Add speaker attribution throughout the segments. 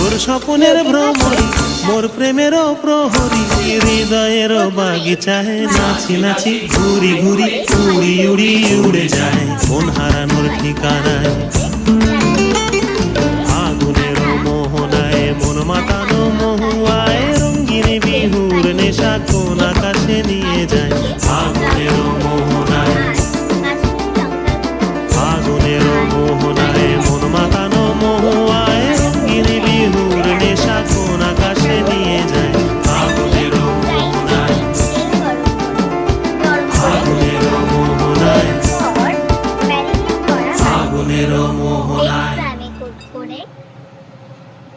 Speaker 1: তোর স্বপ্নের ভ্রমরি মোর প্রেমেরও প্রহরী হৃদয়েরও বাগিচায় নাচি নাচি ঘুরি ঘুরি উড়ি উড়ি উড়ে যায় মন হারানোর ঠিকানায় আগুনেরও মোহনায় মন মাতানো মহুয়ায় রঙিন বিহুর নেশা কোন আকাশে নিয়ে যায় আগুনেরও মোহনায় আগুনেরও মোহনায় মন মাতানো মহুয়ায় রঙিন বিহুর নেশা কোন আকাশে নিয়ে যায় আগুনেরও মোহনায় আগুনেরও মোহনায় আগুনেরও মোহনায়।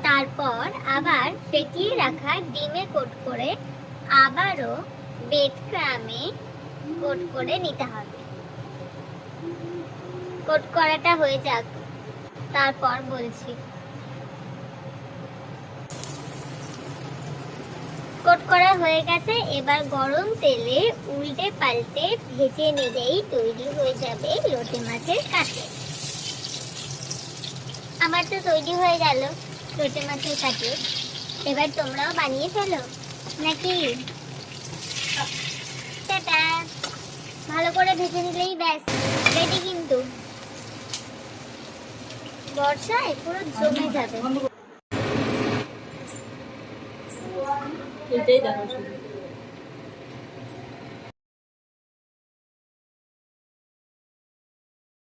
Speaker 2: তারপর আবার ফেটিয়ে রাখা ডিমে কোট করে আবারও বেড ক্রামে কোট করে নিতে হবে। কোট করাটা হয়ে যাক, তারপর বলছি। কোট করা হয়ে গেছে, এবার গরম তেলে উল্টে পাল্টে ভেজে নিলেই তৈরি হয়ে যাবে লোটে মাছের কাটলেট। আমার তো তৈরি হয়ে গেল লোটে মাছের কাটলেট। এবার তোমরাও বানিয়ে ফেলো নাকি? টাটা। ভালো করে ভেজে নিলেই ব্যাস রেডি। কিন্তু বর্ষায় পুরো জমে যাবে।
Speaker 3: এটাই দেখো শুধু।